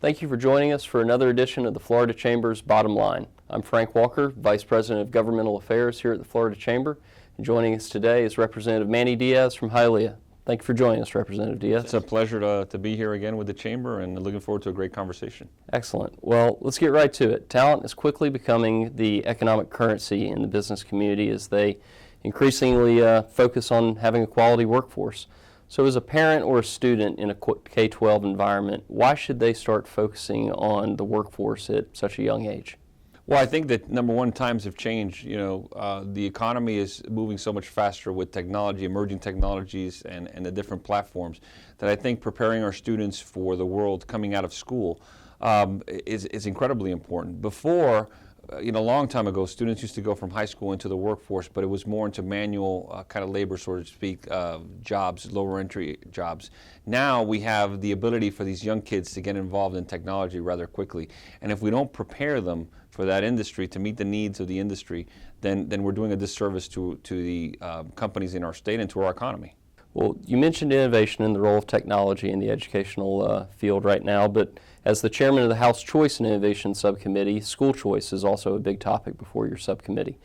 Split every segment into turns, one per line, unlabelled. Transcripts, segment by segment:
Thank you for joining us for another edition of the Florida Chamber's Bottom Line. I'm Frank Walker, Vice President of Governmental Affairs here at the Florida Chamber. And joining us today is Representative Manny Diaz from Hialeah. Thank you for joining us, Representative Diaz.
It's a pleasure to be here again with the Chamber and looking forward to a great conversation.
Excellent. Well, let's get right to it. Talent is quickly becoming the economic currency in the business community as they increasingly focus on having a quality workforce. So as a parent or a student in a K-12 environment, why should they start focusing on the workforce at such a young age?
Well, I think that number one, times have changed. The economy is moving so much faster with technology, emerging technologies, and the different platforms that I think preparing our students for the world coming out of school is incredibly important. Before, a long time ago, students used to go from high school into the workforce, but it was more into manual kind of labor, so to speak, jobs, lower entry jobs. Now we have the ability for these young kids to get involved in technology rather quickly. And if we don't prepare them for that industry to meet the needs of the industry, then we're doing a disservice to the companies in our state and to our economy.
Well, you mentioned innovation and the role of technology in the educational field right now, but as the chairman of the House Choice and Innovation Subcommittee, school choice is also a big topic before your subcommittee.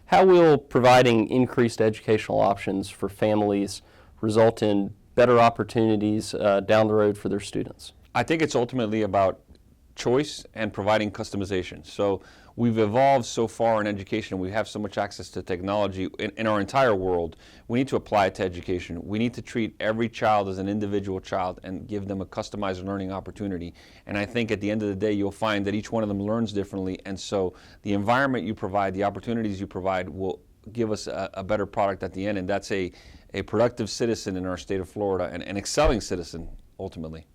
How will providing increased educational options for families result in better opportunities down the road for their students?
I think it's ultimately about choice and providing customization. So we've evolved so far in education. We have so much access to technology in our entire world. We need to apply it to education. We need to treat every child as an individual child and give them a customized learning opportunity. And I think at the end of the day, you'll find that each one of them learns differently. And so the environment you provide, the opportunities you provide will give us a better product at the end. And that's a productive citizen in our state of Florida and an excelling citizen ultimately.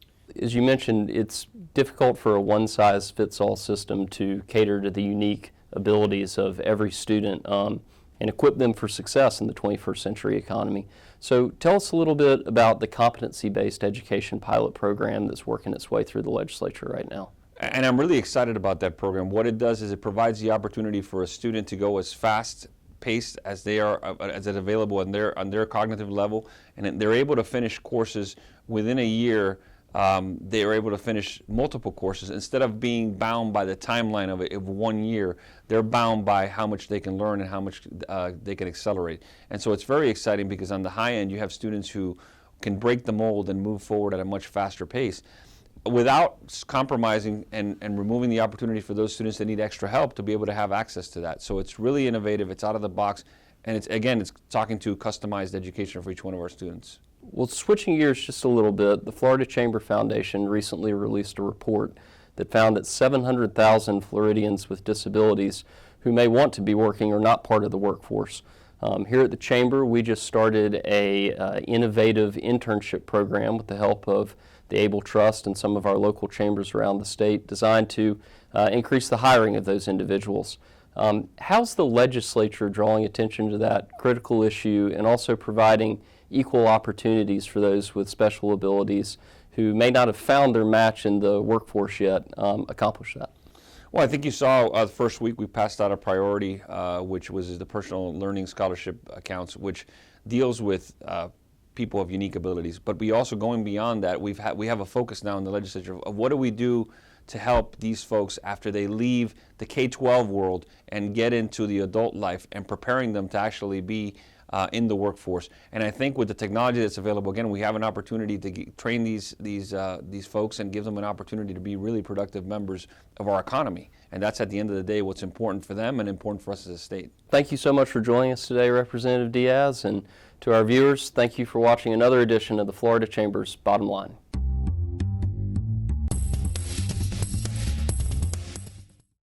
As you mentioned, it's difficult for a one-size-fits-all system to cater to the unique abilities of every student and equip them for success in the 21st century economy. So tell us a little bit about the competency-based education pilot program that's working its way through the legislature right now.
And I'm really excited about that program. What it does is it provides the opportunity for a student to go as fast paced as they are, as it's available on their cognitive level, and they're able to finish courses within a year. They are able to finish multiple courses instead of being bound by the timeline of 1 year. They're bound by how much they can learn and how much they can accelerate. And so it's very exciting because on the high end you have students who can break the mold and move forward at a much faster pace without compromising and removing the opportunity for those students that need extra help to be able to have access to that. So it's really innovative, it's out of the box, and it's talking to customized education for each one of our students.
Well, switching gears just a little bit, the Florida Chamber Foundation recently released a report that found that 700,000 Floridians with disabilities who may want to be working are not part of the workforce. Here at the Chamber, we just started a innovative internship program with the help of the Able Trust and some of our local chambers around the state designed to increase the hiring of those individuals. How's the legislature drawing attention to that critical issue and also providing equal opportunities for those with special abilities who may not have found their match in the workforce yet accomplish that?
Well, I think you saw the first week we passed out a priority, which was the Personal Learning Scholarship Accounts, which deals with people of unique abilities. But we also, going beyond that, we have a focus now in the legislature of what do we do to help these folks after they leave the K-12 world and get into the adult life and preparing them to actually be in the workforce. And I think with the technology that's available, again, we have an opportunity to train these folks and give them an opportunity to be really productive members of our economy. And that's at the end of the day what's important for them and important for us as a state.
Thank you so much for joining us today, Representative Diaz. And to our viewers, thank you for watching another edition of the Florida Chamber's Bottom Line.